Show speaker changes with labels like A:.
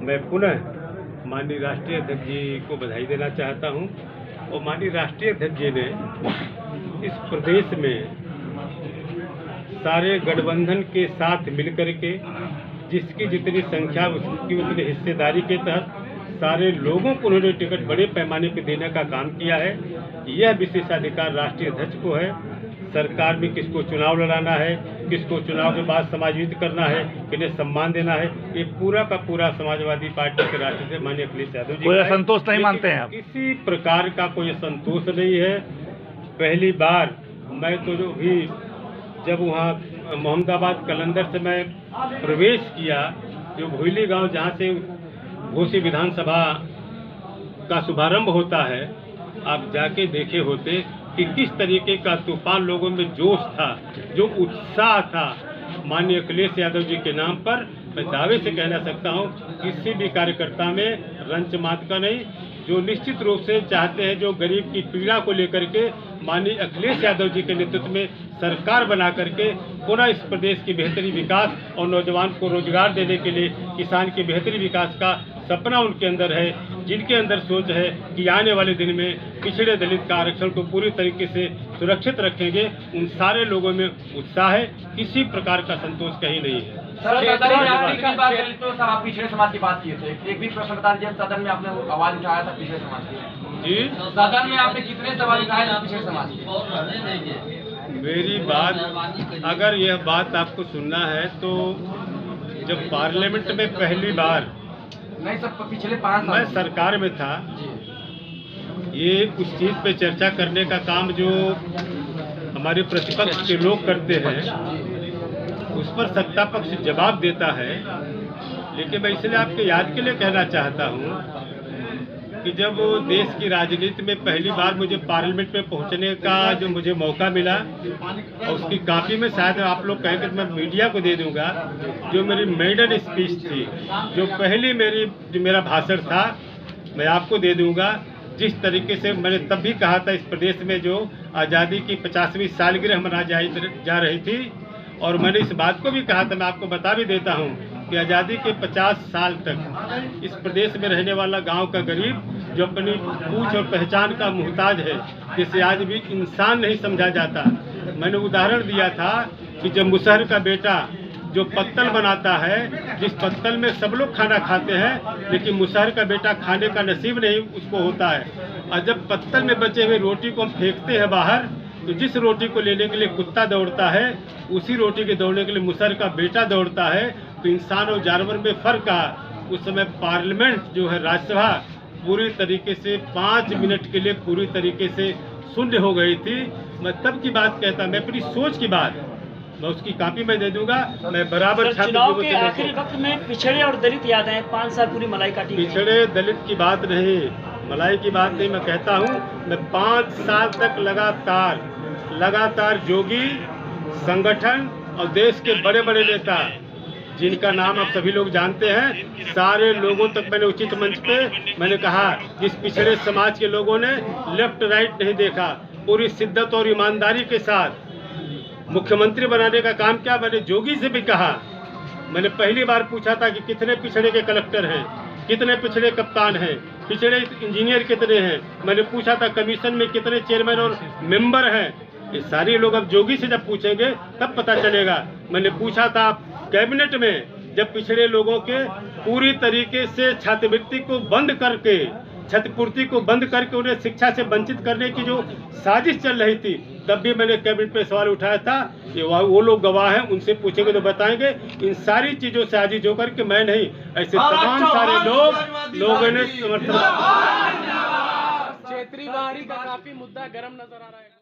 A: मैं पुनः माननीय राष्ट्रीय अध्यक्ष जी को बधाई देना चाहता हूं और माननीय राष्ट्रीय अध्यक्ष जी ने इस प्रदेश में सारे गठबंधन के साथ मिलकर के जिसकी जितनी संख्या उसकी उतनी हिस्सेदारी के तहत सारे लोगों को उन्होंने टिकट बड़े पैमाने पर देने का काम किया है। यह विशेषाधिकार राष्ट्रीय अध्यक्ष को है। सरकार में किसको चुनाव लड़ाना है, किसको चुनाव के बाद समायोजित करना है, किन्हें सम्मान देना है, ये पूरा का पूरा समाजवादी पार्टी के राष्ट्रीय माननीय अखिलेश यादव जी
B: कोई असंतोष नहीं मानते हैं आप?
A: किसी प्रकार का कोई असंतोष नहीं है। पहली बार मैं तो जो भी जब वहाँ मोहम्मदाबाद कलंदर से मैं प्रवेश किया, जो भोईली गांव जहाँ से घोसी विधानसभा का शुभारंभ होता है, आप जाके देखे होते कि किस तरीके का तूफान लोगों में जोश था, जो उत्साह था माननीय अखिलेश यादव जी के नाम पर। मैं दावे से कहना सकता हूं किसी भी कार्यकर्ता में रंच मात का नहीं, जो निश्चित रूप से चाहते हैं जो गरीब की पीड़ा को लेकर के माननीय अखिलेश यादव जी के नेतृत्व में सरकार बना करके पुनः इस प्रदेश की बेहतरी विकास और नौजवान को रोजगार देने के लिए किसान के बेहतरी विकास का सपना उनके अंदर है, जिनके अंदर सोच है कि आने वाले दिन में पिछड़े दलित का आरक्षण को पूरी तरीके से सुरक्षित रखेंगे। उन सारे लोगों में उत्साह है, किसी प्रकार का संतोष कहीं नहीं है।
C: आप पिछड़े समाज की बात किए थे, एक भी प्रश्न बता दीजिए। सदन में आपने आवाज उठाया था पिछड़े समाज की
A: जी,
C: सदन में आपने कितने सवाल उठाए थे पिछड़े समाज के?
A: मेरी बात, अगर यह बात आपको सुनना है तो जब पार्लियामेंट में पहली बार
C: नहीं सब पिछले 5 साल
A: मैं सरकार में था, ये उस चीज़ पे चर्चा करने का काम जो हमारे प्रतिपक्ष के लोग करते हैं उस पर सत्ता पक्ष जवाब देता है। लेकिन मैं इसलिए आपके याद के लिए कहना चाहता हूँ कि जब देश की राजनीति में पहली बार मुझे पार्लियामेंट में पहुंचने का जो मुझे मौका मिला, और उसकी कॉपी में शायद आप लोग कहेंगे तो मैं मीडिया को दे दूंगा, जो मेरी मेडन स्पीच थी, जो पहली जो मेरा भाषण था, मैं आपको दे दूंगा। जिस तरीके से मैंने तब भी कहा था इस प्रदेश में जो आज़ादी की 50वीं सालगिरह मनाई जा रही थी, और मैंने इस बात को भी कहा था, मैं आपको बता भी देता हूँ कि आज़ादी के 50 साल तक इस प्रदेश में रहने वाला गांव का गरीब जो अपनी पूछ और पहचान का मुहताज है, जिसे आज भी इंसान नहीं समझा जाता। मैंने उदाहरण दिया था कि जब मुसहर का बेटा जो पत्तल बनाता है, जिस पत्तल में सब लोग खाना खाते हैं, लेकिन मुसहर का बेटा खाने का नसीब नहीं उसको होता है, और जब पत्तल में बचे हुए रोटी को हम फेंकते हैं बाहर, तो जिस रोटी को लेने के लिए कुत्ता दौड़ता है, उसी रोटी के दौड़ने के लिए मुसहर का बेटा दौड़ता है। तो इंसान और जानवर में फर्क आ। उस समय पार्लियामेंट जो है राज्यसभा पूरी तरीके से 5 मिनट के लिए पूरी तरीके से शून्य हो गई थी। मैं तब की बात कहता, मैं अपनी सोच की बात, मैं उसकी कॉपी में दे दूंगा। मैं बराबर
D: चुनाव के आखिरी वक्त में पिछड़े और दलित याद है, 5 साल पूरी मलाई काटी।
A: पिछड़े दलित की बात नहीं, मलाई की बात नहीं, मैं कहता हूँ मैं 5 साल तक लगातार जोगी संगठन और देश के बड़े बड़े नेता जिनका नाम आप सभी लोग जानते हैं, सारे लोगों तक मैंने उचित मंच पे मैंने कहा, जिस पिछड़े समाज के लोगों ने लेफ्ट राइट नहीं देखा, पूरी शिद्दत और ईमानदारी के साथ मुख्यमंत्री बनाने का काम किया। मैंने जोगी से भी कहा, मैंने पहली बार पूछा था कि कितने पिछड़े के कलेक्टर हैं, कितने पिछड़े कप्तान हैं, पिछड़े इंजीनियर कितने हैं। मैंने पूछा था कमीशन में कितने चेयरमैन और मेंबर हैं। ये सारे लोग अब जोगी से जब पूछेंगे तब पता चलेगा। मैंने पूछा था कैबिनेट में, जब पिछड़े लोगों के पूरी तरीके से छात्रवृत्ति को बंद करके, क्षतिपूर्ति को बंद करके उन्हें शिक्षा से वंचित करने की जो साजिश चल रही थी, तब भी मैंने कैबिनेट पे सवाल उठाया था। ये वो लोग गवाह हैं, उनसे पूछेंगे तो बताएंगे। इन सारी चीजों से आजिज होकर के मैं नहीं, ऐसे तमाम सारे लोगों ने समर्थन।
C: क्षेत्रीय बाहरी का काफी मुद्दा गर्म नजर आ रहा है।